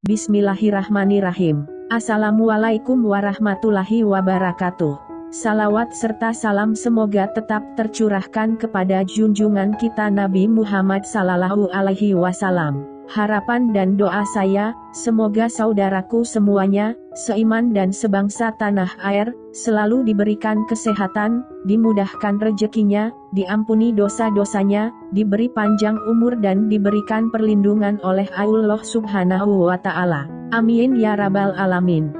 Bismillahirrahmanirrahim. Assalamualaikum warahmatullahi wabarakatuh. Salawat serta salam semoga tetap tercurahkan kepada junjungan kita Nabi Muhammad Sallallahu Alaihi Wasallam. Harapan dan doa saya, semoga saudaraku semuanya, seiman dan sebangsa tanah air, selalu diberikan kesehatan, dimudahkan rezekinya, diampuni dosa-dosanya, diberi panjang umur dan diberikan perlindungan oleh Allah Subhanahu wa Ta'ala. Amin ya Rabbal Alamin.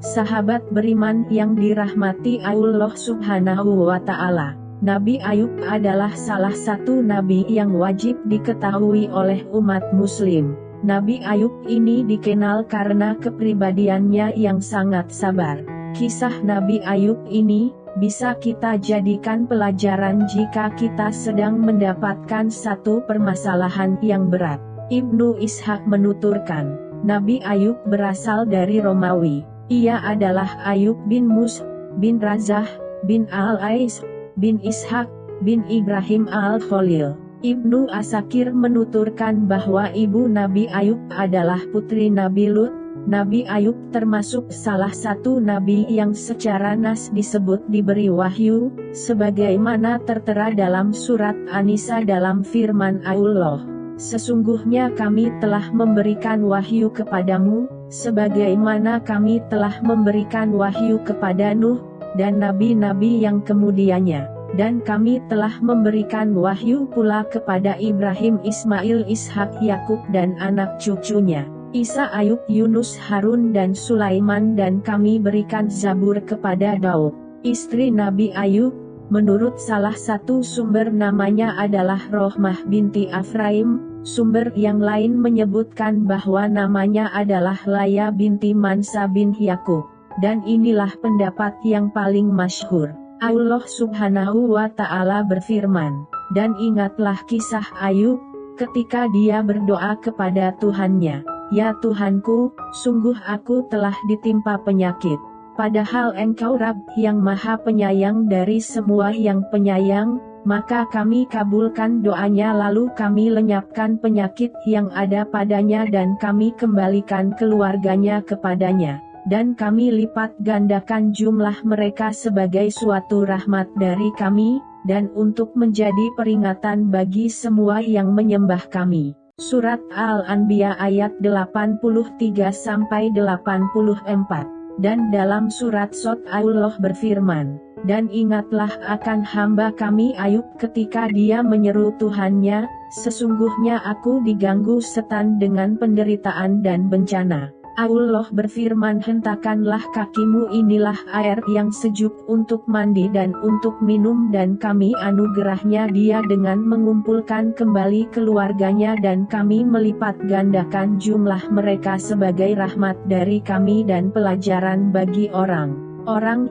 Sahabat beriman yang dirahmati Allah Subhanahu wa Ta'ala. Nabi Ayub adalah salah satu nabi yang wajib diketahui oleh umat muslim. Nabi Ayub ini dikenal karena kepribadiannya yang sangat sabar. Kisah Nabi Ayub ini bisa kita jadikan pelajaran jika kita sedang mendapatkan satu permasalahan yang berat. Ibnu Ishaq menuturkan, Nabi Ayub berasal dari Romawi. Ia adalah Ayub bin Mus, bin Razah, bin Al-Ais, bin Ishaq, bin Ibrahim al-Khalil. Ibnu Asakir menuturkan bahwa ibu Nabi Ayub adalah putri Nabi Lut. Nabi Ayub termasuk salah satu nabi yang secara nas disebut diberi wahyu, sebagaimana tertera dalam surat An-Nisa dalam firman Allah. Sesungguhnya kami telah memberikan wahyu kepadamu, sebagaimana kami telah memberikan wahyu kepada Nuh, dan nabi-nabi yang kemudiannya, dan kami telah memberikan wahyu pula kepada Ibrahim, Ismail, Ishak, Yakub dan anak cucunya, Isa, Ayub, Yunus, Harun dan Sulaiman, dan kami berikan Zabur kepada Daud, istri Nabi Ayub. Menurut salah satu sumber namanya adalah Rohmah binti Afraim, sumber yang lain menyebutkan bahwa namanya adalah Laya binti Mansa bin Yakub. Dan inilah pendapat yang paling masyhur. Allah Subhanahu wa Ta'ala berfirman, dan ingatlah kisah Ayub, ketika dia berdoa kepada Tuhannya, ya Tuhanku, sungguh aku telah ditimpa penyakit. Padahal Engkau Rabb yang maha penyayang dari semua yang penyayang, maka kami kabulkan doanya lalu kami lenyapkan penyakit yang ada padanya dan kami kembalikan keluarganya kepadanya. Dan kami lipat gandakan jumlah mereka sebagai suatu rahmat dari kami, dan untuk menjadi peringatan bagi semua yang menyembah kami. Surat Al-Anbiya ayat 83-84. Dan dalam surat Sot Allah berfirman, dan ingatlah akan hamba kami Ayub ketika dia menyeru Tuhannya, sesungguhnya aku diganggu setan dengan penderitaan dan bencana. Allah berfirman, hentakanlah kakimu, inilah air yang sejuk untuk mandi dan untuk minum, dan kami anugerahnya dia dengan mengumpulkan kembali keluarganya dan kami melipat gandakan jumlah mereka sebagai rahmat dari kami dan pelajaran bagi orang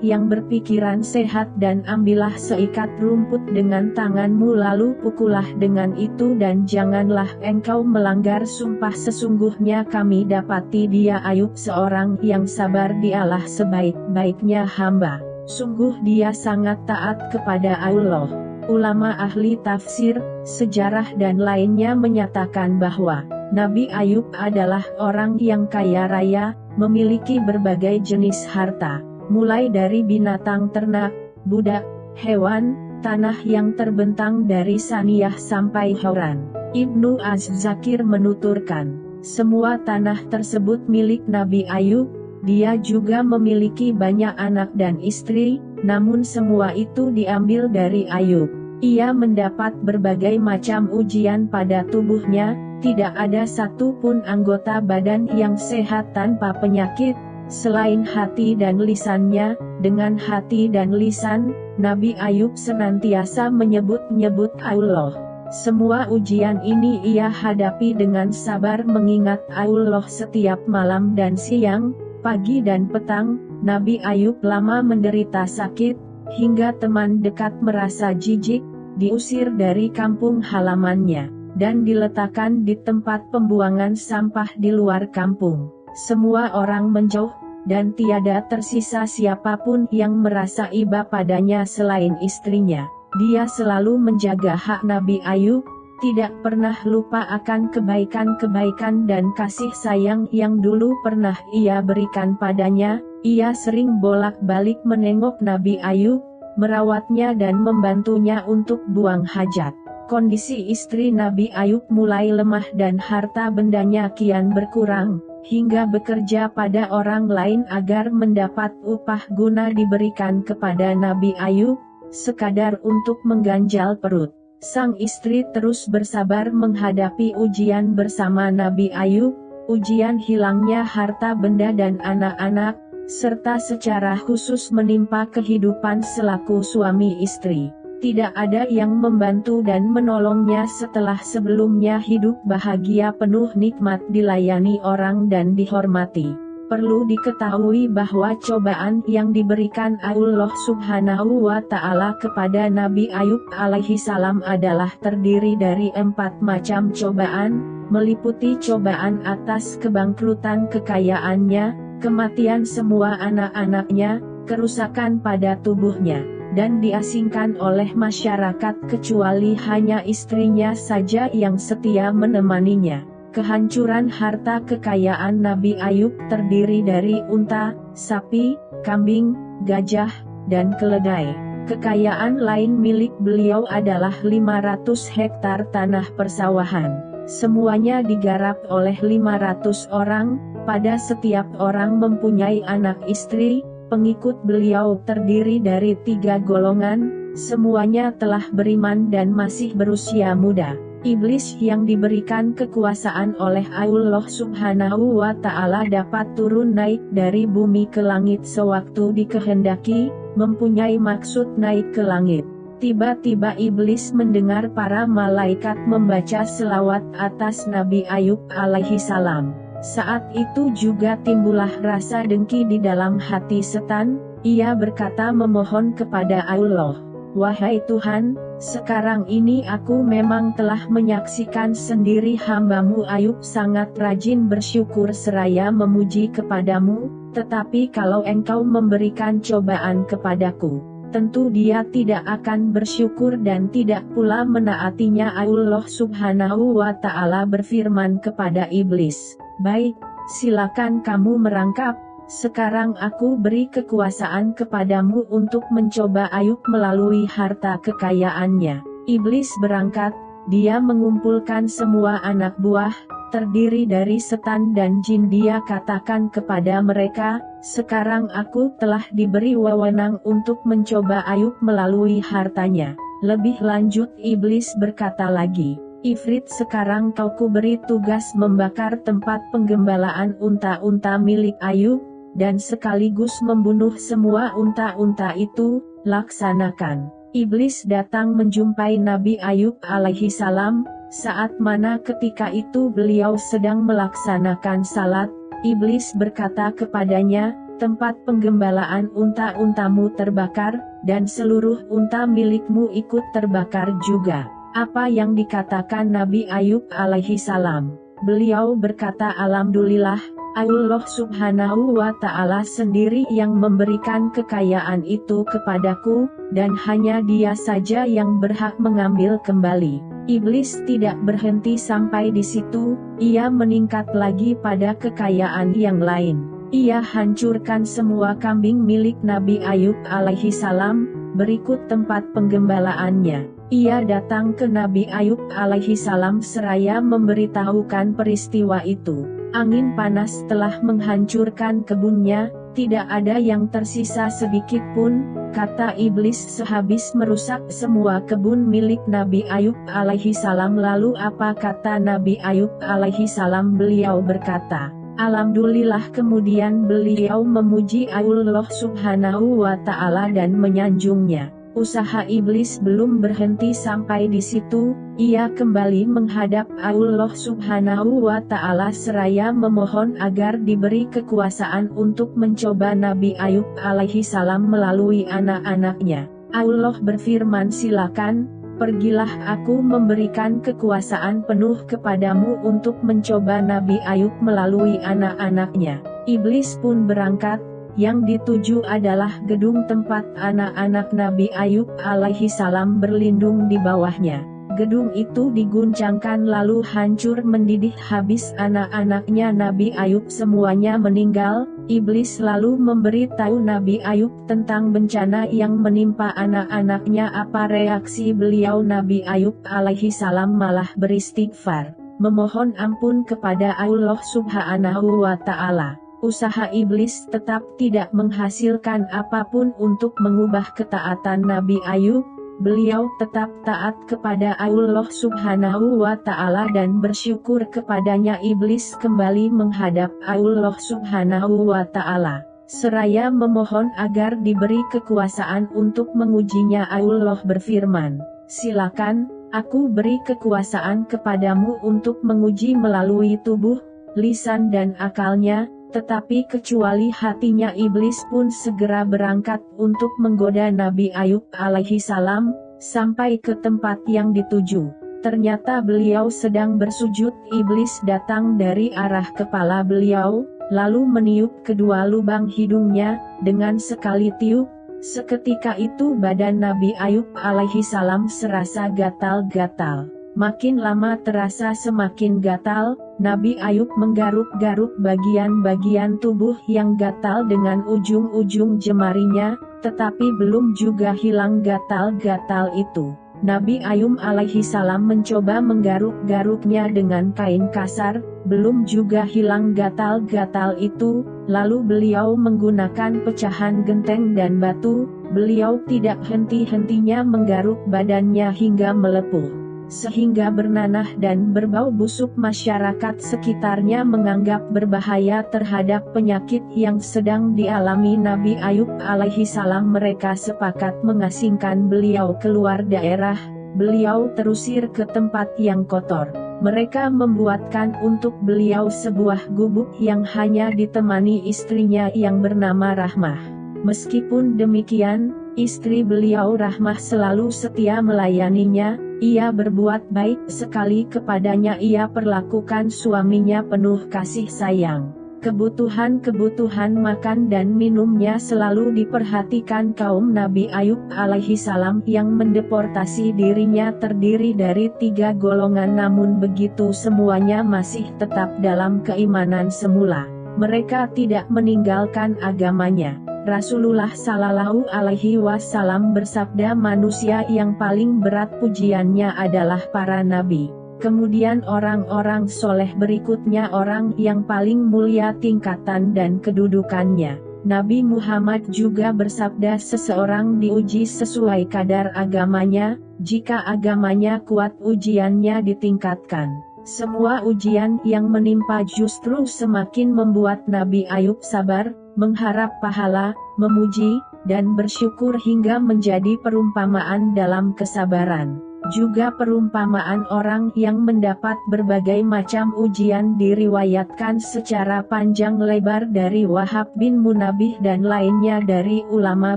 yang berpikiran sehat. Dan ambillah seikat rumput dengan tanganmu lalu pukullah dengan itu dan janganlah engkau melanggar sumpah, sesungguhnya kami dapati dia Ayub seorang yang sabar, dialah sebaik-baiknya hamba, sungguh dia sangat taat kepada Allah. Ulama ahli tafsir, sejarah dan lainnya menyatakan bahwa Nabi Ayub adalah orang yang kaya raya, memiliki berbagai jenis harta, mulai dari binatang ternak, budak, hewan, tanah yang terbentang dari Saniyah sampai Hauran. Ibnu Az-Zakir menuturkan, semua tanah tersebut milik Nabi Ayub. Dia juga memiliki banyak anak dan istri, namun semua itu diambil dari Ayub. Ia mendapat berbagai macam ujian pada tubuhnya, tidak ada satu pun anggota badan yang sehat tanpa penyakit, selain hati dan lisannya. Dengan hati dan lisan, Nabi Ayub senantiasa menyebut-nyebut Allah. Semua ujian ini ia hadapi dengan sabar mengingat Allah setiap malam dan siang, pagi dan petang. Nabi Ayub lama menderita sakit, hingga teman dekat merasa jijik, diusir dari kampung halamannya, dan diletakkan di tempat pembuangan sampah di luar kampung. Semua orang menjauh, dan tiada tersisa siapapun yang merasa iba padanya selain istrinya. Dia selalu menjaga hak Nabi Ayub, tidak pernah lupa akan kebaikan-kebaikan dan kasih sayang yang dulu pernah ia berikan padanya. Ia sering bolak-balik menengok Nabi Ayub, merawatnya dan membantunya untuk buang hajat. Kondisi istri Nabi Ayub mulai lemah dan harta bendanya kian berkurang, hingga bekerja pada orang lain agar mendapat upah guna diberikan kepada Nabi Ayub, sekadar untuk mengganjal perut. Sang istri terus bersabar menghadapi ujian bersama Nabi Ayub, ujian hilangnya harta benda dan anak-anak, serta secara khusus menimpa kehidupan selaku suami istri. Tidak ada yang membantu dan menolongnya setelah sebelumnya hidup bahagia penuh nikmat dilayani orang dan dihormati. Perlu diketahui bahwa cobaan yang diberikan Allah Subhanahu wa Ta'ala kepada Nabi Ayub alaihi salam adalah terdiri dari 4 macam cobaan, meliputi cobaan atas kebangkrutan kekayaannya, kematian semua anak-anaknya, kerusakan pada tubuhnya, dan diasingkan oleh masyarakat kecuali hanya istrinya saja yang setia menemaninya. Kehancuran harta kekayaan Nabi Ayub terdiri dari unta, sapi, kambing, gajah, dan keledai. Kekayaan lain milik beliau adalah 500 hektar tanah persawahan. Semuanya digarap oleh 500 orang, pada setiap orang mempunyai anak istri. Pengikut beliau terdiri dari 3 golongan, semuanya telah beriman dan masih berusia muda. Iblis yang diberikan kekuasaan oleh Allah Subhanahu wa Ta'ala dapat turun naik dari bumi ke langit sewaktu dikehendaki, mempunyai maksud naik ke langit. Tiba-tiba iblis mendengar para malaikat membaca selawat atas Nabi Ayub alaihi salam. Saat itu juga timbullah rasa dengki di dalam hati setan. Ia berkata memohon kepada Allah, "Wahai Tuhan, sekarang ini aku memang telah menyaksikan sendiri hamba-Mu Ayub sangat rajin bersyukur seraya memuji kepadamu, tetapi kalau Engkau memberikan cobaan kepadaku, tentu dia tidak akan bersyukur dan tidak pula menaatinya." Allah Subhanahu wa Ta'ala berfirman kepada iblis, "Baik, silakan kamu merangkap. Sekarang aku beri kekuasaan kepadamu untuk mencoba Ayub melalui harta kekayaannya." Iblis berangkat, dia mengumpulkan semua anak buah, terdiri dari setan dan jin. Dia katakan kepada mereka, "Sekarang aku telah diberi wewenang untuk mencoba Ayub melalui hartanya." Lebih lanjut iblis berkata lagi, "Ifrit, sekarang kau kuberi tugas membakar tempat penggembalaan unta-unta milik Ayub, dan sekaligus membunuh semua unta-unta itu, laksanakan." Iblis datang menjumpai Nabi Ayub alaihi salam, saat mana ketika itu beliau sedang melaksanakan salat. Iblis berkata kepadanya, "Tempat penggembalaan unta-untamu terbakar, dan seluruh unta milikmu ikut terbakar juga." Apa yang dikatakan Nabi Ayub alaihi salam? Beliau berkata, "Alhamdulillah, Allah Subhanahu wa Ta'ala sendiri yang memberikan kekayaan itu kepadaku, dan hanya Dia saja yang berhak mengambil kembali." Iblis tidak berhenti sampai di situ, ia meningkat lagi pada kekayaan yang lain. Ia hancurkan semua kambing milik Nabi Ayub alaihi salam, berikut tempat penggembalaannya. Ia datang ke Nabi Ayub alaihi salam seraya memberitahukan peristiwa itu. Angin panas telah menghancurkan kebunnya, tidak ada yang tersisa sedikit pun, kata iblis sehabis merusak semua kebun milik Nabi Ayub alaihi salam. Lalu apa kata Nabi Ayub alaihi salam? Beliau berkata, "Alhamdulillah." Kemudian beliau memuji Allah Subhanahu wa Ta'ala dan menyanjungnya. Usaha iblis belum berhenti sampai di situ, ia kembali menghadap Allah Subhanahu wa Ta'ala seraya memohon agar diberi kekuasaan untuk mencoba Nabi Ayub alaihi salam melalui anak-anaknya. Allah berfirman, "Silakan, pergilah, aku memberikan kekuasaan penuh kepadamu untuk mencoba Nabi Ayub melalui anak-anaknya." Iblis pun berangkat. Yang dituju adalah gedung tempat anak-anak Nabi Ayub alaihi salam berlindung di bawahnya. Gedung itu diguncangkan lalu hancur mendidih habis anak-anaknya Nabi Ayub semuanya meninggal. Iblis lalu memberitahu Nabi Ayub tentang bencana yang menimpa anak-anaknya. Apa reaksi beliau? Nabi Ayub alaihi salam malah beristighfar, memohon ampun kepada Allah subhanahu wa ta'ala. Usaha iblis tetap tidak menghasilkan apapun untuk mengubah ketaatan Nabi Ayub. Beliau tetap taat kepada Allah subhanahu wa ta'ala dan bersyukur kepadanya. Iblis kembali menghadap Allah subhanahu wa ta'ala, seraya memohon agar diberi kekuasaan untuk mengujinya. Allah berfirman, silakan, aku beri kekuasaan kepadamu untuk menguji melalui tubuh, lisan dan akalnya. Tetapi kecuali hatinya. Iblis pun segera berangkat untuk menggoda Nabi Ayub alaihi salam. Sampai ke tempat yang dituju, ternyata beliau sedang bersujud. Iblis datang dari arah kepala beliau, lalu meniup kedua lubang hidungnya. Dengan sekali tiup, seketika itu badan Nabi Ayub alaihi salam serasa gatal-gatal. Makin lama terasa semakin gatal. Nabi Ayub menggaruk-garuk bagian-bagian tubuh yang gatal dengan ujung-ujung jemarinya, tetapi belum juga hilang gatal-gatal itu. Nabi Ayub alaihi salam mencoba menggaruk-garuknya dengan kain kasar, belum juga hilang gatal-gatal itu. Lalu beliau menggunakan pecahan genteng dan batu. Beliau tidak henti-hentinya menggaruk badannya hingga melepuh, sehingga bernanah dan berbau busuk. Masyarakat sekitarnya menganggap berbahaya terhadap penyakit yang sedang dialami Nabi Ayub alaihi salam. Mereka sepakat mengasingkan beliau keluar daerah. Beliau terusir ke tempat yang kotor. Mereka membuatkan untuk beliau sebuah gubuk yang hanya ditemani istrinya yang bernama Rahmah. Meskipun demikian, istri beliau Rahmah selalu setia melayaninya. Ia berbuat baik sekali kepadanya. Ia perlakukan suaminya penuh kasih sayang. Kebutuhan-kebutuhan makan dan minumnya selalu diperhatikan. Kaum Nabi Ayub alaihi salam yang mendeportasi dirinya terdiri dari 3 golongan, namun begitu semuanya masih tetap dalam keimanan semula. Mereka tidak meninggalkan agamanya. Rasulullah Sallallahu Alaihi Wasallam bersabda, manusia yang paling berat pujiannya adalah para nabi. Kemudian orang-orang soleh, berikutnya orang yang paling mulia tingkatan dan kedudukannya. Nabi Muhammad juga bersabda, seseorang diuji sesuai kadar agamanya. Jika agamanya kuat, ujiannya ditingkatkan. Semua ujian yang menimpa justru semakin membuat Nabi Ayub sabar, mengharap pahala, memuji, dan bersyukur hingga menjadi perumpamaan dalam kesabaran. Juga perumpamaan orang yang mendapat berbagai macam ujian diriwayatkan secara panjang lebar dari Wahab bin Munabbih dan lainnya dari ulama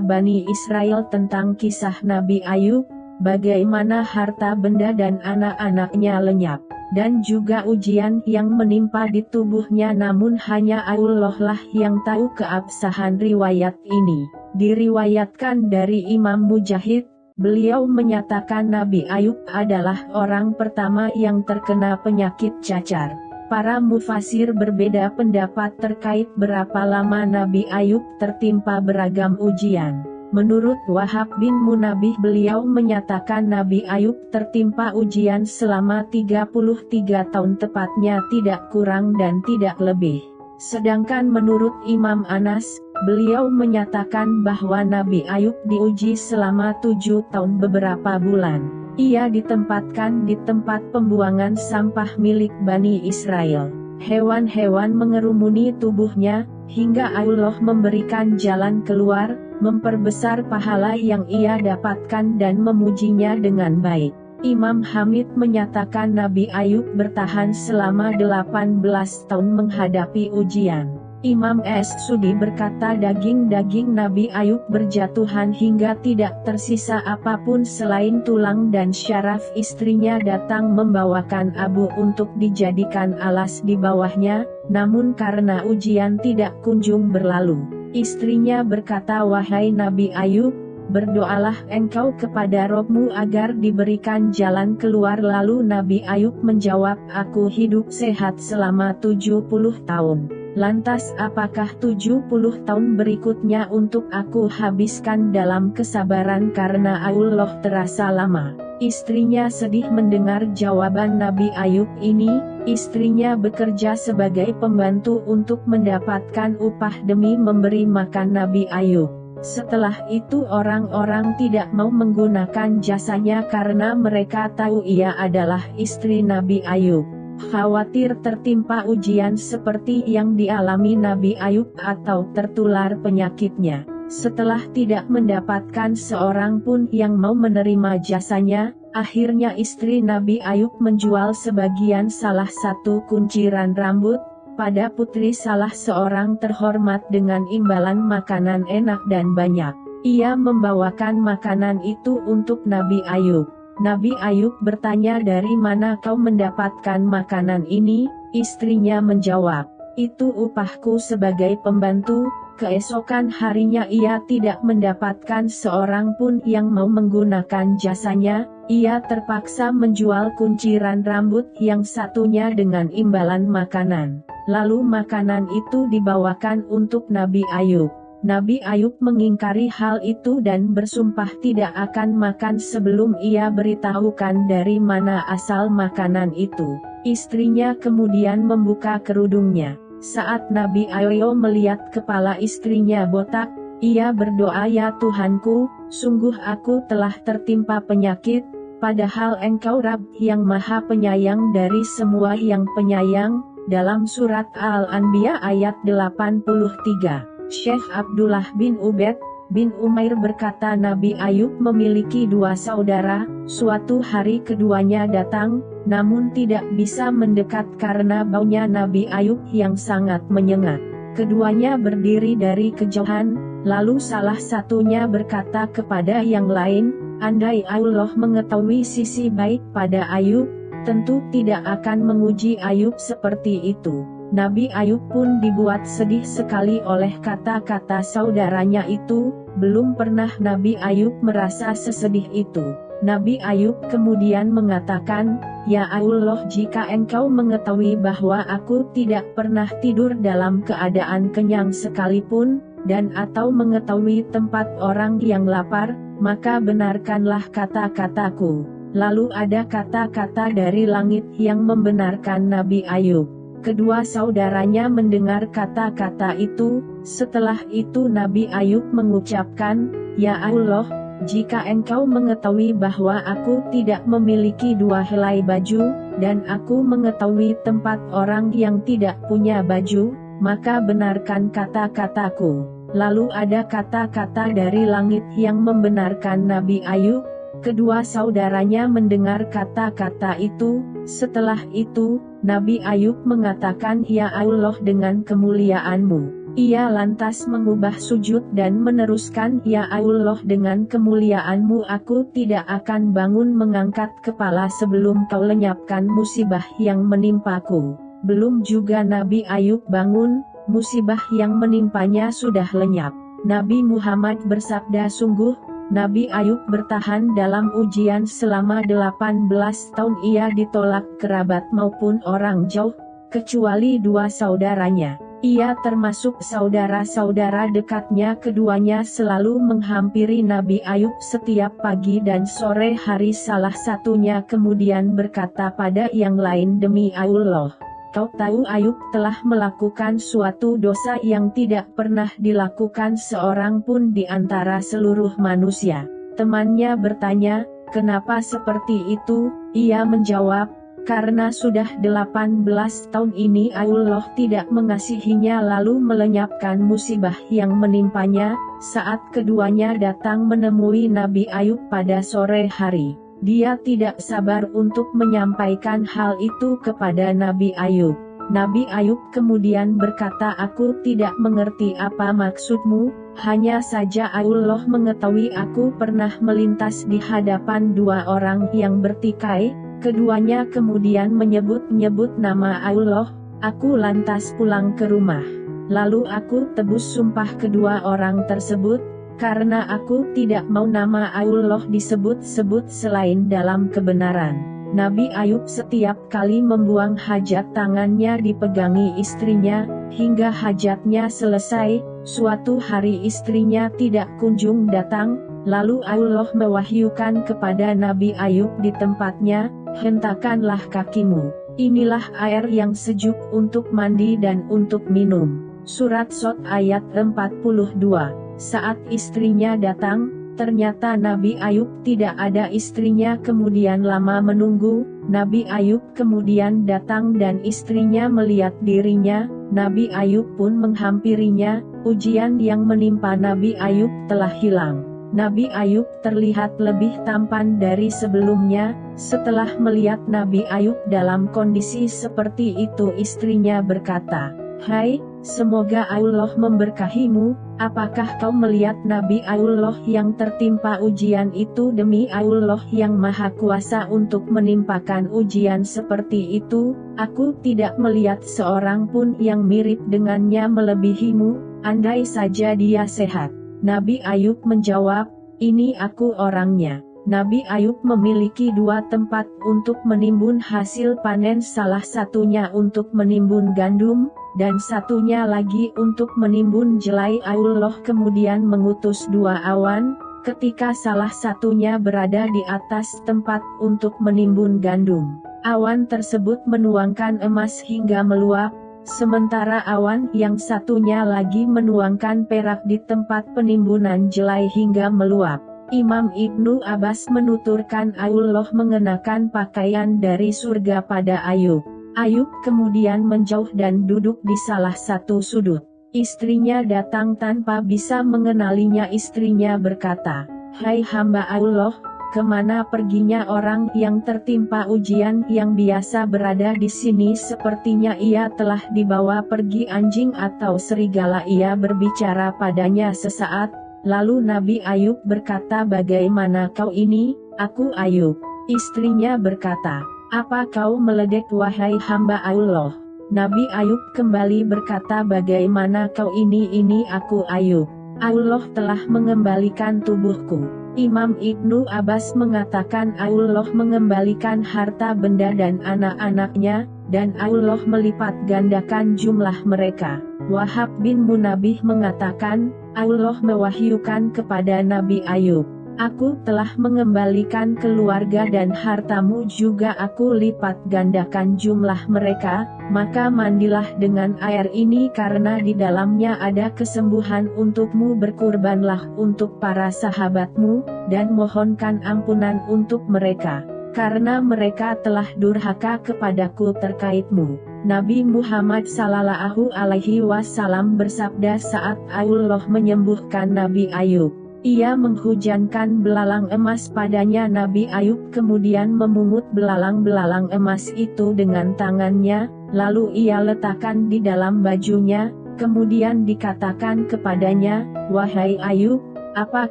Bani Israel tentang kisah Nabi Ayub, bagaimana harta benda dan anak-anaknya lenyap. Dan juga ujian yang menimpa di tubuhnya, namun hanya Allah lah yang tahu keabsahan riwayat ini. Diriwayatkan dari Imam Mujahid, beliau menyatakan Nabi Ayub adalah orang pertama yang terkena penyakit cacar. Para mufasir berbeda pendapat terkait berapa lama Nabi Ayub tertimpa beragam ujian. Menurut Wahab bin Munabbih, beliau menyatakan Nabi Ayub tertimpa ujian selama 33 tahun tepatnya, tidak kurang dan tidak lebih. Sedangkan menurut Imam Anas, beliau menyatakan bahwa Nabi Ayub diuji selama 7 tahun beberapa bulan. Ia ditempatkan di tempat pembuangan sampah milik Bani Israel. Hewan-hewan mengerumuni tubuhnya, hingga Allah memberikan jalan keluar, memperbesar pahala yang ia dapatkan dan memujinya dengan baik. Imam Hamid menyatakan Nabi Ayub bertahan selama 18 tahun menghadapi ujian. Imam Sudi berkata daging-daging Nabi Ayub berjatuhan hingga tidak tersisa apapun selain tulang dan syaraf. Istrinya datang membawakan abu untuk dijadikan alas di bawahnya, namun karena ujian tidak kunjung berlalu. Istrinya berkata, wahai Nabi Ayub, berdoalah engkau kepada Robmu agar diberikan jalan keluar. Lalu Nabi Ayub menjawab, aku hidup sehat selama 70 tahun. Lantas apakah 70 tahun berikutnya untuk aku habiskan dalam kesabaran karena Allah terasa lama? Istrinya sedih mendengar jawaban Nabi Ayub ini. Istrinya bekerja sebagai pembantu untuk mendapatkan upah demi memberi makan Nabi Ayub. Setelah itu orang-orang tidak mau menggunakan jasanya karena mereka tahu ia adalah istri Nabi Ayub. Khawatir tertimpa ujian seperti yang dialami Nabi Ayub atau tertular penyakitnya. Setelah tidak mendapatkan seorang pun yang mau menerima jasanya, akhirnya istri Nabi Ayub menjual sebagian salah satu kunciran rambut pada putri salah seorang terhormat dengan imbalan makanan enak dan banyak. Ia membawakan makanan itu untuk Nabi Ayub. Nabi Ayub bertanya, dari mana kau mendapatkan makanan ini? Istrinya menjawab, itu upahku sebagai pembantu. Keesokan harinya ia tidak mendapatkan seorang pun yang mau menggunakan jasanya. Ia terpaksa menjual kunciran rambut yang satunya dengan imbalan makanan. Lalu makanan itu dibawakan untuk Nabi Ayub. Nabi Ayub mengingkari hal itu dan bersumpah tidak akan makan sebelum ia beritahukan dari mana asal makanan itu. Istrinya kemudian membuka kerudungnya. Saat Nabi Ayub melihat kepala istrinya botak, ia berdoa, ya Tuhanku, sungguh aku telah tertimpa penyakit, padahal Engkau Rabb yang Maha Penyayang dari semua yang penyayang. Dalam surat Al-Anbiya ayat 83. Syekh Abdullah bin Ubaid bin Umair berkata, Nabi Ayub memiliki dua saudara. Suatu hari keduanya datang, namun tidak bisa mendekat karena baunya Nabi Ayub yang sangat menyengat. Keduanya berdiri dari kejauhan, lalu salah satunya berkata kepada yang lain, andai Allah mengetahui sisi baik pada Ayub, tentu tidak akan menguji Ayub seperti itu. Nabi Ayub pun dibuat sedih sekali oleh kata-kata saudaranya itu. Belum pernah Nabi Ayub merasa sesedih itu. Nabi Ayub kemudian mengatakan, ya Allah, jika Engkau mengetahui bahwa aku tidak pernah tidur dalam keadaan kenyang sekalipun, dan atau mengetahui tempat orang yang lapar, maka benarkanlah kata-kataku. Lalu ada kata-kata dari langit yang membenarkan Nabi Ayub. Kedua saudaranya mendengar kata-kata itu. Setelah itu Nabi Ayub mengucapkan, ya Allah, jika Engkau mengetahui bahwa aku tidak memiliki dua helai baju, dan aku mengetahui tempat orang yang tidak punya baju, maka benarkan kata-kataku. Lalu ada kata-kata dari langit yang membenarkan Nabi Ayub. Kedua saudaranya mendengar kata-kata itu. Setelah itu, Nabi Ayub mengatakan, ya Allah, dengan kemuliaan-Mu. Ia lantas mengubah sujud dan meneruskan, ya Allah, dengan kemuliaan-Mu aku tidak akan bangun mengangkat kepala sebelum Kau lenyapkan musibah yang menimpaku. Belum juga Nabi Ayub bangun, musibah yang menimpanya sudah lenyap. Nabi Muhammad bersabda, sungguh, Nabi Ayub bertahan dalam ujian selama 18 tahun. Ia ditolak kerabat maupun orang jauh, kecuali dua saudaranya. Ia termasuk saudara-saudara dekatnya. Keduanya selalu menghampiri Nabi Ayub setiap pagi dan sore hari. Salah satunya kemudian berkata pada yang lain, demi Allah, Kau tahu Ayub telah melakukan suatu dosa yang tidak pernah dilakukan seorang pun di antara seluruh manusia. Temannya bertanya, kenapa seperti itu? Ia menjawab, karena sudah 18 tahun ini Allah tidak mengasihinya lalu melenyapkan musibah yang menimpanya. Saat keduanya datang menemui Nabi Ayub pada sore hari, dia tidak sabar untuk menyampaikan hal itu kepada Nabi Ayub. Nabi Ayub kemudian berkata, aku tidak mengerti apa maksudmu, hanya saja Allah mengetahui aku pernah melintas di hadapan dua orang yang bertikai. Keduanya kemudian menyebut-nyebut nama Allah, aku lantas pulang ke rumah. Lalu aku tebus sumpah kedua orang tersebut. karena aku tidak mau nama Allah disebut-sebut selain dalam kebenaran. Nabi Ayub setiap kali membuang hajat tangannya dipegangi istrinya, hingga hajatnya selesai. Suatu hari istrinya tidak kunjung datang, lalu Allah mewahyukan kepada Nabi Ayub di tempatnya, "Hentakanlah kakimu, inilah air yang sejuk untuk mandi dan untuk minum." Surat Shot ayat 42. Saat istrinya datang, ternyata Nabi Ayub tidak ada. Istrinya kemudian lama menunggu. Nabi Ayub kemudian datang dan istrinya melihat dirinya. Nabi Ayub pun menghampirinya. Ujian yang menimpa Nabi Ayub telah hilang. Nabi Ayub terlihat lebih tampan dari sebelumnya. Setelah melihat Nabi Ayub dalam kondisi seperti itu, istrinya berkata, "Hai, semoga Allah memberkahimu. Apakah kau melihat Nabi Allah yang tertimpa ujian itu? Demi Allah yang Maha Kuasa untuk menimpakan ujian seperti itu, aku tidak melihat seorang pun yang mirip dengannya melebihimu, andai saja dia sehat." Nabi Ayub menjawab, "Ini aku orangnya." Nabi Ayub memiliki dua tempat untuk menimbun hasil panen, salah satunya untuk menimbun gandum, dan satunya lagi untuk menimbun jelai. Allah kemudian mengutus dua awan, ketika salah satunya berada di atas tempat untuk menimbun gandum. Awan tersebut menuangkan emas hingga meluap, sementara awan yang satunya lagi menuangkan perak di tempat penimbunan jelai hingga meluap. Imam Ibnu Abbas menuturkan Allah mengenakan pakaian dari surga pada Ayub. Ayub kemudian menjauh dan duduk di salah satu sudut. Istrinya datang tanpa bisa mengenalinya. Istrinya berkata, "Hai hamba Allah, kemana perginya orang yang tertimpa ujian yang biasa berada di sini? Sepertinya ia telah dibawa pergi anjing atau serigala." Ia berbicara padanya sesaat, lalu Nabi Ayub berkata, "Bagaimana kau ini?" "Aku Ayub." Istrinya berkata, "Apa kau meledek wahai hamba Allah?" Nabi Ayub kembali berkata, "Bagaimana kau ini aku Ayub. Allah telah mengembalikan tubuhku." Imam Ibnu Abbas mengatakan Allah mengembalikan harta benda dan anak-anaknya, dan Allah melipat gandakan jumlah mereka. Wahab bin Munabih mengatakan, Allah mewahyukan kepada Nabi Ayub, "Aku telah mengembalikan keluarga dan hartamu juga aku lipat gandakan jumlah mereka, maka mandilah dengan air ini karena di dalamnya ada kesembuhan untukmu, berkurbanlah untuk para sahabatmu, dan mohonkan ampunan untuk mereka, karena mereka telah durhaka kepadaku terkaitmu." Nabi Muhammad sallallahu alaihi wasallam bersabda saat Allah menyembuhkan Nabi Ayub, ia menghujankan belalang emas padanya. Nabi Ayub kemudian memungut belalang-belalang emas itu dengan tangannya, lalu ia letakkan di dalam bajunya, kemudian dikatakan kepadanya, "Wahai Ayub, apa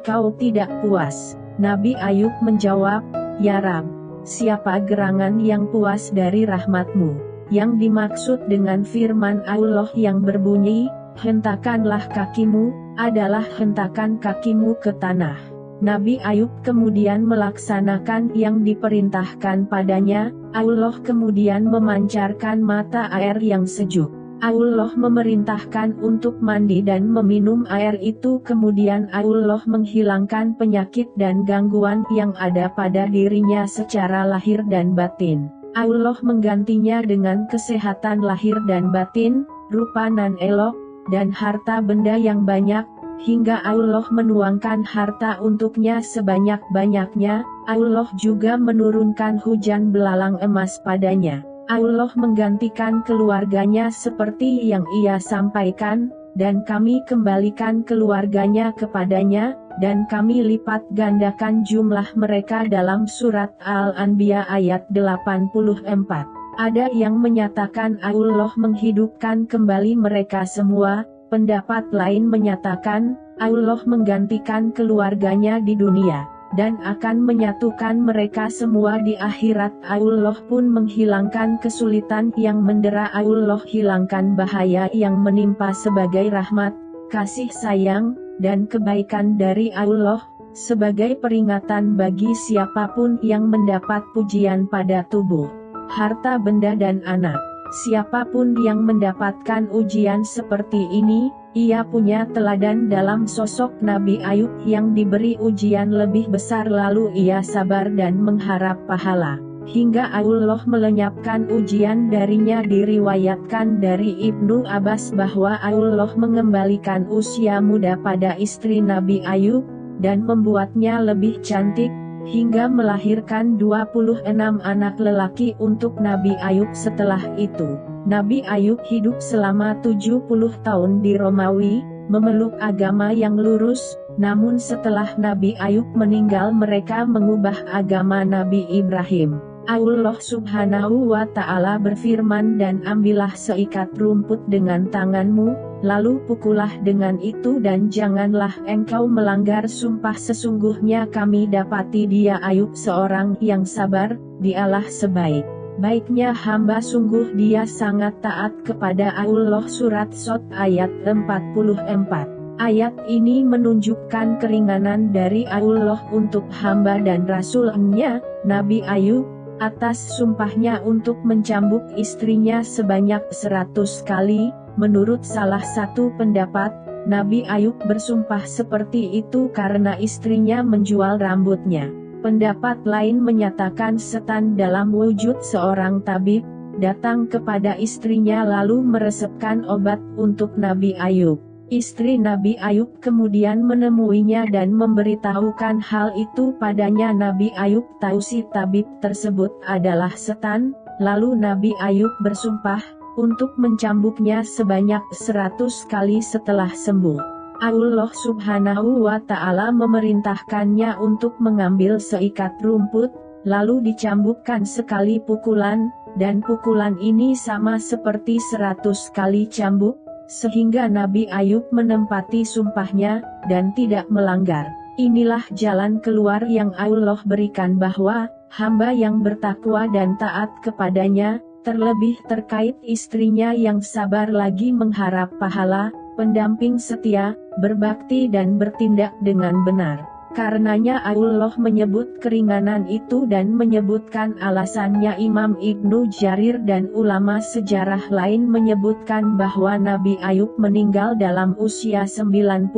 kau tidak puas?" Nabi Ayub menjawab, "Ya Rab, siapa gerangan yang puas dari rahmatmu?" Yang dimaksud dengan firman Allah yang berbunyi, "Hentakanlah kakimu," adalah hentakan kakimu ke tanah. Nabi Ayub kemudian melaksanakan yang diperintahkan padanya. Allah kemudian memancarkan mata air yang sejuk. Allah memerintahkan untuk mandi dan meminum air itu. Kemudian Allah menghilangkan penyakit dan gangguan yang ada pada dirinya secara lahir dan batin. Allah menggantinya dengan kesehatan lahir dan batin, rupa nan elok, dan harta benda yang banyak, hingga Allah menuangkan harta untuknya sebanyak-banyaknya. Allah juga menurunkan hujan belalang emas padanya. Allah menggantikan keluarganya seperti yang ia sampaikan, dan kami kembalikan keluarganya kepadanya, dan kami lipat gandakan jumlah mereka. Dalam surat Al-Anbiya ayat 84. Ada yang menyatakan Allah menghidupkan kembali mereka semua, pendapat lain menyatakan Allah menggantikan keluarganya di dunia, dan akan menyatukan mereka semua di akhirat. Allah pun menghilangkan kesulitan yang mendera. Allah hilangkan bahaya yang menimpa sebagai rahmat, kasih sayang, dan kebaikan dari Allah, sebagai peringatan bagi siapapun yang mendapat pujian pada tubuh, harta benda dan anak. Siapapun yang mendapatkan ujian seperti ini, ia punya teladan dalam sosok Nabi Ayub yang diberi ujian lebih besar lalu ia sabar dan mengharap pahala, hingga Allah melenyapkan ujian darinya. Diriwayatkan dari Ibnu Abbas bahwa Allah mengembalikan usia muda pada istri Nabi Ayub, dan membuatnya lebih cantik, hingga melahirkan 26 anak lelaki untuk Nabi Ayub. Setelah itu, Nabi Ayub hidup selama 70 tahun di Romawi, memeluk agama yang lurus. Namun setelah Nabi Ayub meninggal mereka mengubah agama Nabi Ibrahim. Allah Subhanahu wa Ta'ala berfirman, dan ambillah seikat rumput dengan tanganmu, lalu pukullah dengan itu dan janganlah engkau melanggar sumpah, sesungguhnya kami dapati dia Ayub seorang yang sabar, dialah sebaik-baiknya hamba, sungguh dia sangat taat kepada Allah. Surat Shad ayat 44. Ayat ini menunjukkan keringanan dari Allah untuk hamba dan Rasul-Nya, Nabi Ayub, atas sumpahnya untuk mencambuk istrinya sebanyak 100 kali. Menurut salah satu pendapat, Nabi Ayub bersumpah seperti itu karena istrinya menjual rambutnya. Pendapat lain menyatakan setan dalam wujud seorang tabib datang kepada istrinya lalu meresepkan obat untuk Nabi Ayub. Istri Nabi Ayub kemudian menemuinya dan memberitahukan hal itu padanya. Nabi Ayub tahu si tabib tersebut adalah setan, lalu Nabi Ayub bersumpah untuk mencambuknya sebanyak 100 kali. Setelah sembuh, Allah Subhanahu wa Ta'ala memerintahkannya untuk mengambil seikat rumput, lalu dicambukkan sekali pukulan, dan pukulan ini sama seperti 100 kali cambuk, sehingga Nabi Ayub menempati sumpahnya, dan tidak melanggar. Inilah jalan keluar yang Allah berikan bahwa hamba yang bertakwa dan taat kepadanya, terlebih terkait istrinya yang sabar lagi mengharap pahala, pendamping setia, berbakti dan bertindak dengan benar. Karenanya Allah menyebut keringanan itu dan menyebutkan alasannya. Imam Ibnu Jarir dan ulama sejarah lain menyebutkan bahwa Nabi Ayub meninggal dalam usia 93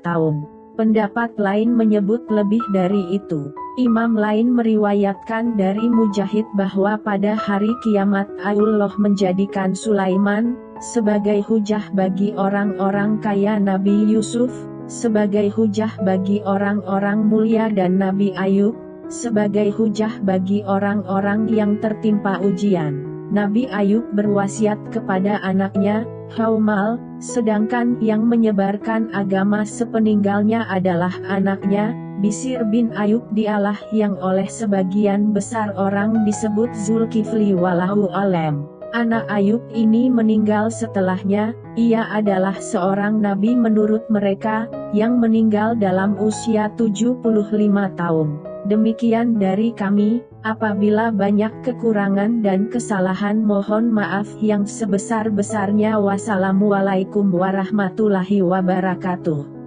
tahun. Pendapat lain menyebut lebih dari itu. Imam lain meriwayatkan dari Mujahid bahwa pada hari kiamat Allah menjadikan Sulaiman sebagai hujah bagi orang-orang kaya, Nabi Yusuf sebagai hujah bagi orang-orang mulia, dan Nabi Ayub sebagai hujah bagi orang-orang yang tertimpa ujian. Nabi Ayub berwasiat kepada anaknya, Haumal, sedangkan yang menyebarkan agama sepeninggalnya adalah anaknya, Bisir bin Ayub. Dialah yang oleh sebagian besar orang disebut Zulkifli walahu alam. Anak Ayub ini meninggal setelahnya. Ia adalah seorang nabi menurut mereka, yang meninggal dalam usia 75 tahun. Demikian dari kami, apabila banyak kekurangan dan kesalahan mohon maaf yang sebesar-besarnya. Wassalamualaikum warahmatullahi wabarakatuh.